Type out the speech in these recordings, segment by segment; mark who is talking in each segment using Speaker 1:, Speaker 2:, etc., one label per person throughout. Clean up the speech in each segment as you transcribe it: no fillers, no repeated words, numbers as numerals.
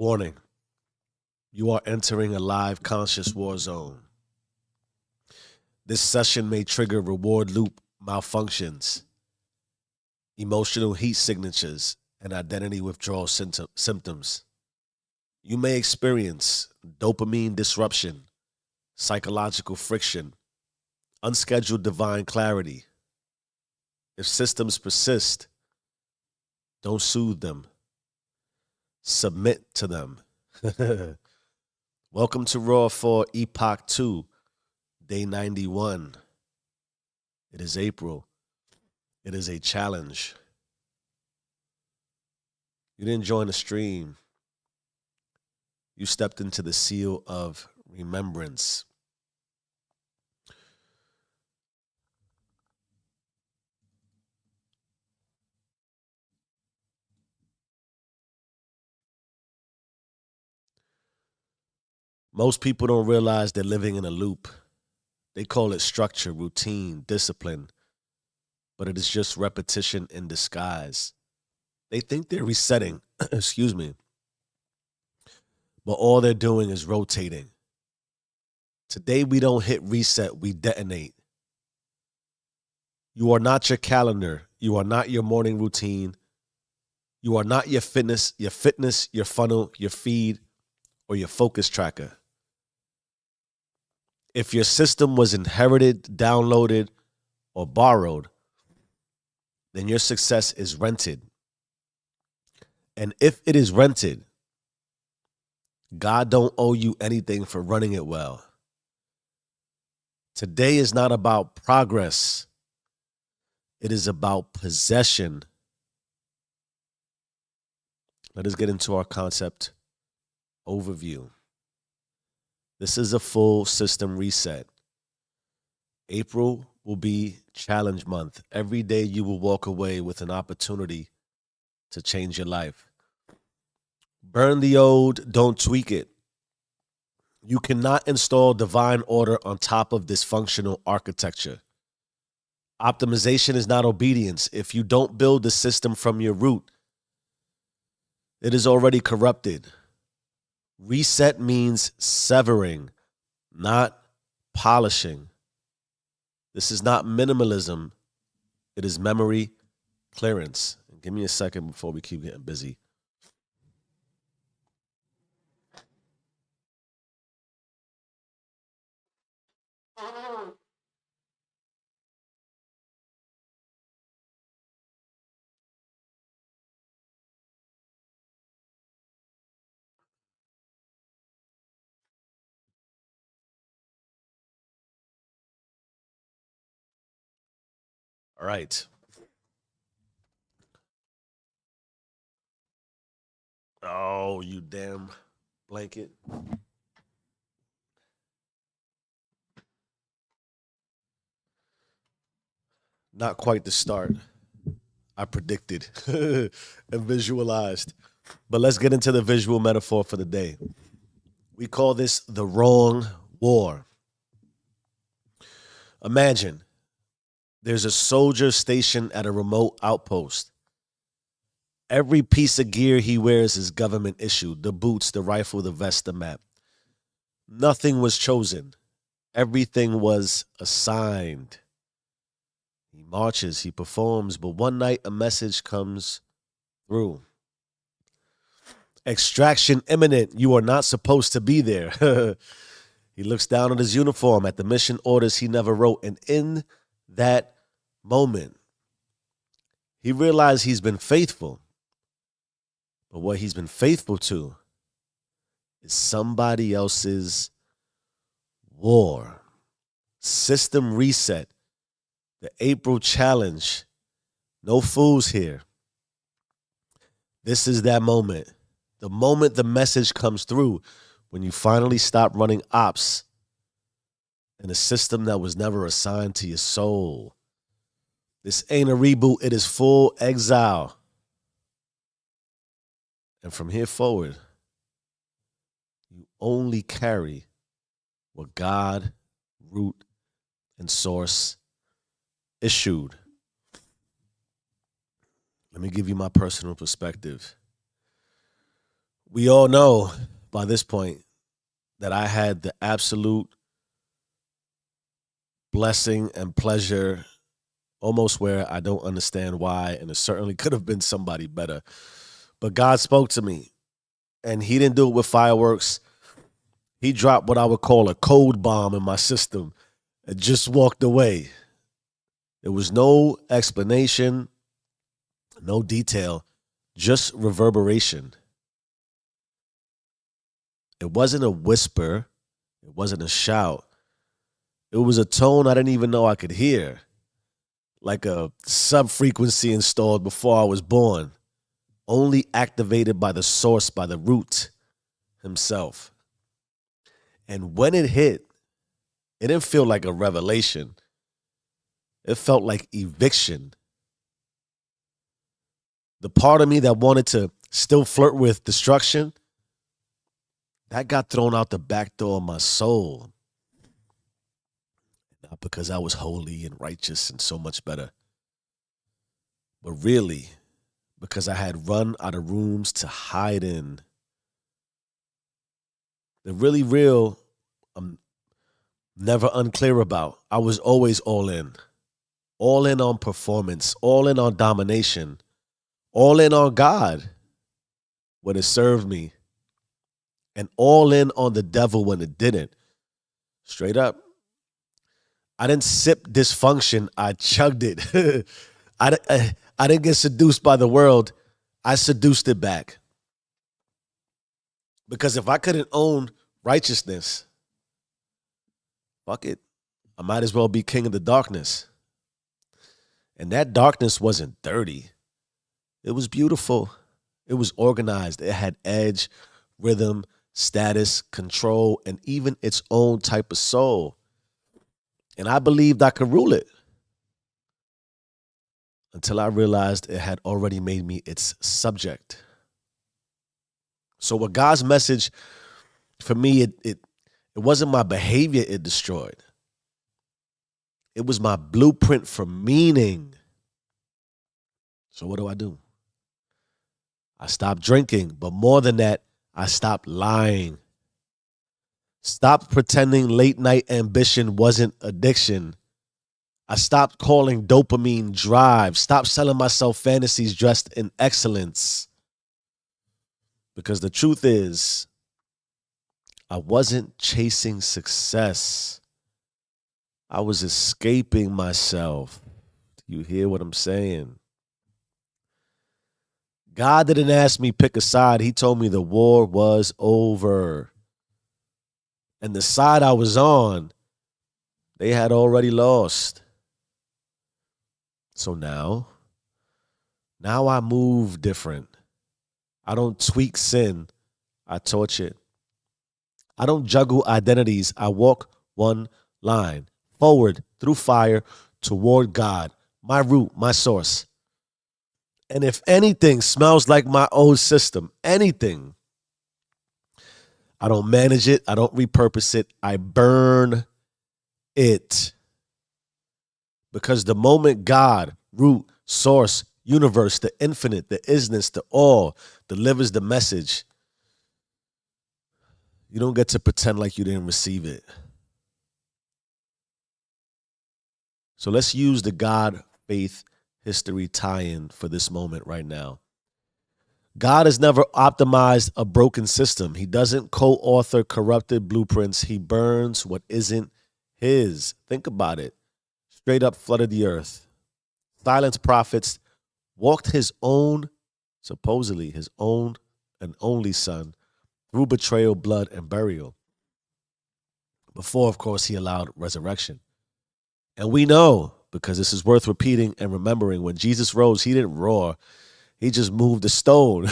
Speaker 1: Warning, you are entering a live conscious war zone. This session may trigger reward loop malfunctions, emotional heat signatures, and identity withdrawal symptoms. You may experience dopamine disruption, psychological friction, unscheduled divine clarity. If systems persist, don't soothe them. Submit to them. Welcome to Raw for Epoch 2, Day 91. It is April. It is a challenge. You didn't join the stream. You stepped into the seal of remembrance. Most people don't realize they're living in a loop. They call it structure, routine, discipline, but it is just repetition in disguise. They think they're resetting, excuse me, but all they're doing is rotating. Today, we don't hit reset, we detonate. You are not your calendar. You are not your morning routine. You are not your fitness, your funnel, your feed, or your focus tracker. If your system was inherited, downloaded, or borrowed, then your success is rented. And if it is rented, God don't owe you anything for running it well. Today is not about progress. It is about possession. Let us get into our concept overview. This is a full system reset. April will be challenge month. Every day you will walk away with an opportunity to change your life. Burn the old, don't tweak it. You cannot install divine order on top of dysfunctional architecture. Optimization is not obedience. If you don't build the system from your root, it is already corrupted. Reset means severing, not polishing. This is not minimalism. It is memory clearance. Give me a second before we keep getting busy. All right. Oh, you damn blanket. Not quite the start I predicted and visualized. But let's get into the visual metaphor for the day. We call this the wrong war. Imagine there's a soldier stationed at a remote outpost. Every piece of gear he wears is government issued: the boots, the rifle, the vest, the map. Nothing was chosen. Everything was assigned. He marches, he performs, but one night a message comes through. Extraction imminent. You are not supposed to be there. He looks down at his uniform, at the mission orders he never wrote, and in that moment, he realized he's been faithful. But what he's been faithful to is somebody else's war. System reset. The April challenge. No fools here. This is that moment. The moment the message comes through, when you finally stop running ops in a system that was never assigned to your soul. This ain't a reboot. It is full exile. And from here forward, you only carry what God, root, and source issued. Let me give you my personal perspective. We all know by this point that I had the absolute blessing and pleasure, almost where I don't understand why, and it certainly could have been somebody better. But God spoke to me, and He didn't do it with fireworks. He dropped what I would call a code bomb in my system and just walked away. There was no explanation, no detail, just reverberation. It wasn't a whisper, it wasn't a shout. It was a tone I didn't even know I could hear, like a sub frequency installed before I was born, only activated by the source, by the root himself. And when it hit, it didn't feel like a revelation. It felt like eviction. The part of me that wanted to still flirt with destruction, that got thrown out the back door of my soul. Not because I was holy and righteous and so much better, but really because I had run out of rooms to hide in. The really real, I'm never unclear about. I was always all in on performance, all in on domination, all in on God when it served me, and all in on the devil when it didn't. Straight up. I didn't sip dysfunction, I chugged it. I didn't get seduced by the world, I seduced it back. Because if I couldn't own righteousness, fuck it. I might as well be king of the darkness. And that darkness wasn't dirty. It was beautiful. It was organized. It had edge, rhythm, status, control, and even its own type of soul. And I believed I could rule it until I realized it had already made me its subject. So what God's message for me, it wasn't my behavior it destroyed. It was my blueprint for meaning. So what do? I stopped drinking, but more than that, I stopped lying. Stopped pretending late night ambition wasn't addiction. I stopped calling dopamine drive. Stopped selling myself fantasies dressed in excellence. Because the truth is, I wasn't chasing success. I was escaping myself. Do you hear what I'm saying? God didn't ask me pick a side. He told me the war was over. And the side I was on, they had already lost. So now I move different. I don't tweak sin. I torch it. I don't juggle identities. I walk one line. Forward, through fire, toward God. My root, my source. And if anything smells like my old system, anything, I don't manage it. I don't repurpose it. I burn it. Because the moment God, root, source, universe, the infinite, the isness, the all, delivers the message, you don't get to pretend like you didn't receive it. So let's use the God, faith, history tie-in for this moment right now. God has never optimized a broken system. He doesn't co-author corrupted blueprints. He burns what isn't his. Think about it. Straight up flooded the earth. Silenced prophets. Walked his own, supposedly his own and only son, through betrayal, blood, and burial. Before, of course, he allowed resurrection. And we know, because this is worth repeating and remembering, when Jesus rose, he didn't roar. He just moved a stone.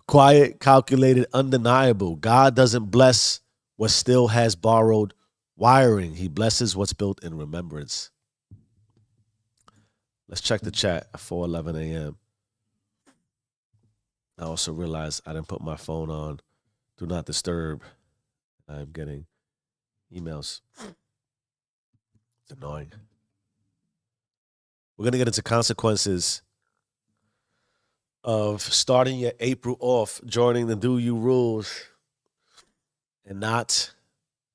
Speaker 1: Quiet, calculated, undeniable. God doesn't bless what still has borrowed wiring. He blesses what's built in remembrance. Let's check the chat at 4:11 a.m. I also realized I didn't put my phone on Do Not Disturb. I'm getting emails. It's annoying. We're going to get into consequences of starting your April off, joining the Do You rules, and not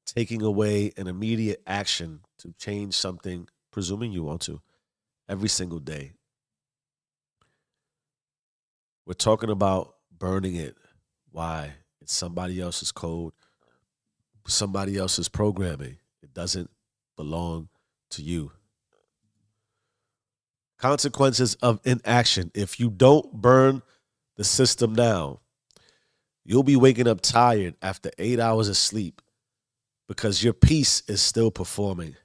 Speaker 1: taking away an immediate action to change something, presuming you want to, every single day. We're talking about burning it. Why? It's somebody else's code, somebody else's programming. It doesn't belong to you. Consequences of inaction. If you don't burn the system now, you'll be waking up tired after 8 hours of sleep because your piece is still performing.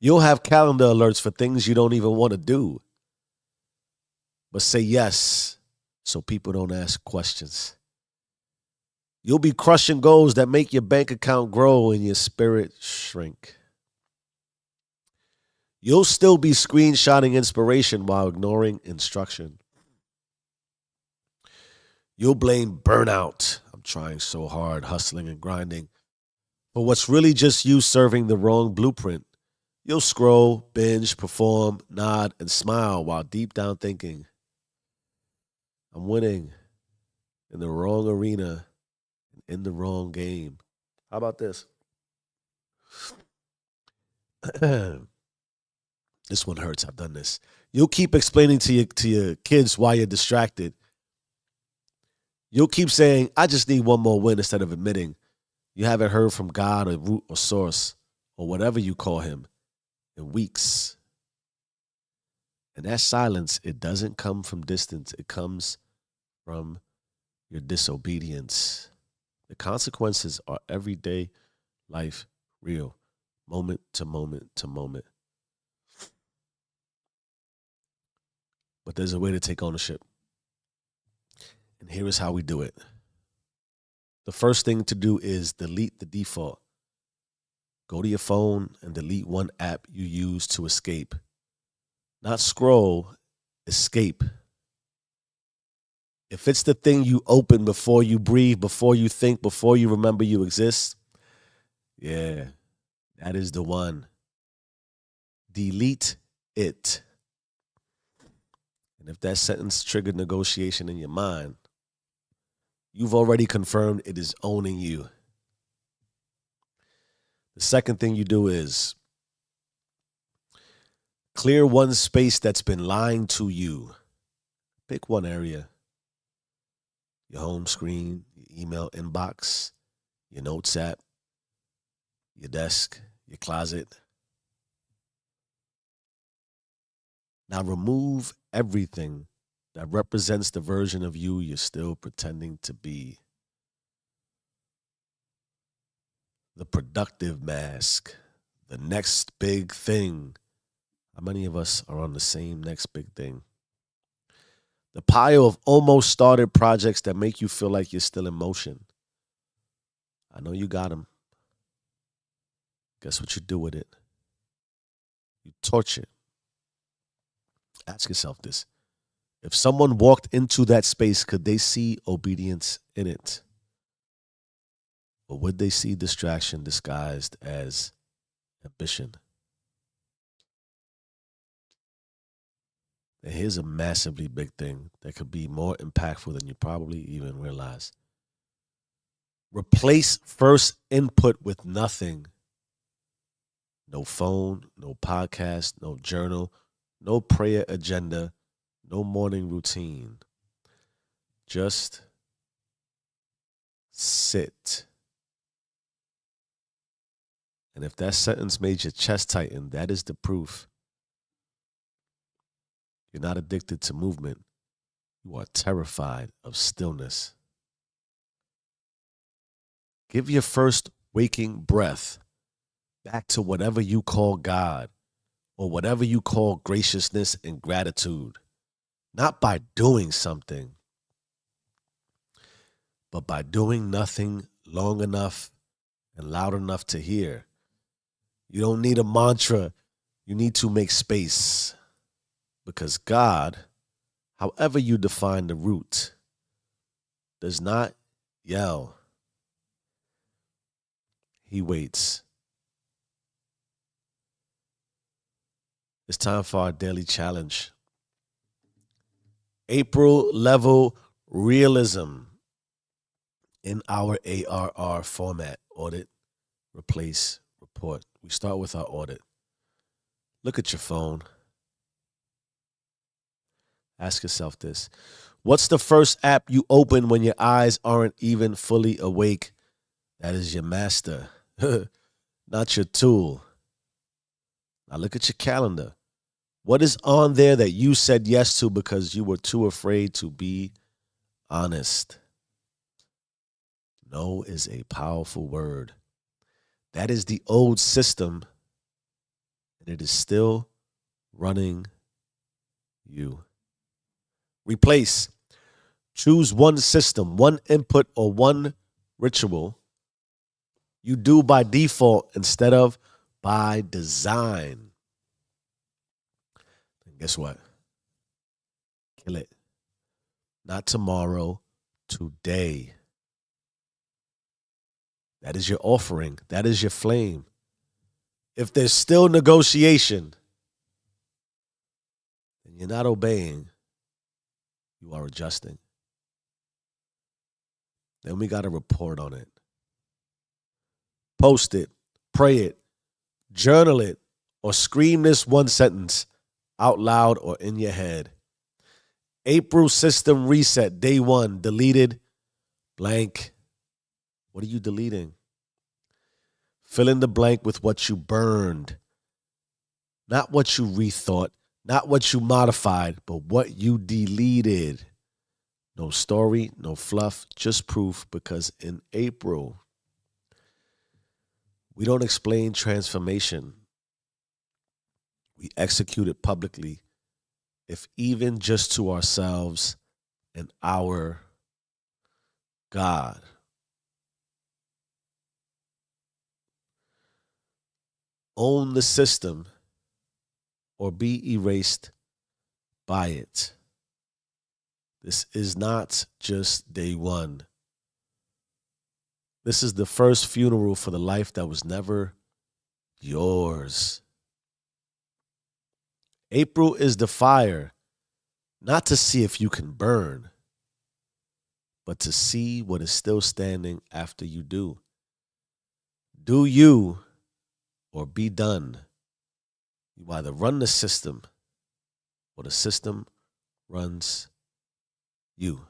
Speaker 1: You'll have calendar alerts for things you don't even want to do, but say yes so people don't ask questions. You'll be crushing goals that make your bank account grow and your spirit shrink. You'll still be screenshotting inspiration while ignoring instruction. You'll blame burnout. I'm trying so hard, hustling and grinding. But what's really just you serving the wrong blueprint. You'll scroll, binge, perform, nod, and smile while deep down thinking, I'm winning in the wrong arena, in the wrong game. How about this? This one hurts. I've done this. You'll keep explaining to your kids why you're distracted. You'll keep saying, I just need one more win instead of admitting you haven't heard from God or root or source or whatever you call him in weeks. And that silence, it doesn't come from distance. It comes from your disobedience. The consequences are everyday life real, moment to moment to moment. But there's a way to take ownership. And here is how we do it. The first thing to do is delete the default. Go to your phone and delete one app you use to escape. Not scroll, escape. If it's the thing you open before you breathe, before you think, before you remember you exist, yeah, that is the one. Delete it. And if that sentence triggered negotiation in your mind, you've already confirmed it is owning you. The second thing you do is clear one space that's been lying to you. Pick one area. Your home screen, your email inbox, your notes app, your desk, your closet. Now remove everything that represents the version of you you're still pretending to be. The productive mask, the next big thing. How many of us are on the same next big thing? The pile of almost started projects that make you feel like you're still in motion. I know you got them. Guess what you do with it? You torch it. Ask yourself this. If someone walked into that space, could they see obedience in it? Or would they see distraction disguised as ambition? And here's a massively big thing that could be more impactful than you probably even realize. Replace first input with nothing. No phone, no podcast, no journal, no prayer agenda, no morning routine. Just sit. And if that sentence made your chest tighten, that is the proof. You're not addicted to movement. You are terrified of stillness. Give your first waking breath back to whatever you call God or whatever you call graciousness and gratitude. Not by doing something, but by doing nothing long enough and loud enough to hear. You don't need a mantra. You need to make space. Because God, however you define the root, does not yell. He waits. It's time for our daily challenge. April level realism in our ARR format: audit, replace, report. We start with our audit. Look at your phone. Ask yourself this. What's the first app you open when your eyes aren't even fully awake? That is your master, not your tool. Now look at your calendar. What is on there that you said yes to because you were too afraid to be honest? No is a powerful word. That is the old system, and it is still running you. Replace. Choose one system, one input, or one ritual you do by default instead of by design. And guess what? Kill it. Not tomorrow, today. That is your offering. That is your flame. If there's still negotiation, then you're not obeying. You are adjusting. Then we got to report on it. Post it, pray it, journal it, or scream this one sentence out loud or in your head. April system reset, day 1, deleted, blank. What are you deleting? Fill in the blank with what you burned. Not what you rethought, not what you modified, but what you deleted. No story, no fluff, just proof, because in April, we don't explain transformation. We execute it publicly, if even just to ourselves and our God. Own the system or be erased by it. This is not just day 1. This is the first funeral for the life that was never yours. April is the fire, not to see if you can burn, but to see what is still standing after you do. Do you or be done. You either run the system or the system runs you.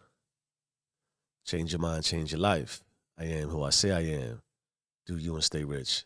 Speaker 1: Change your mind, change your life. I am who I say I am. Do you and stay rich.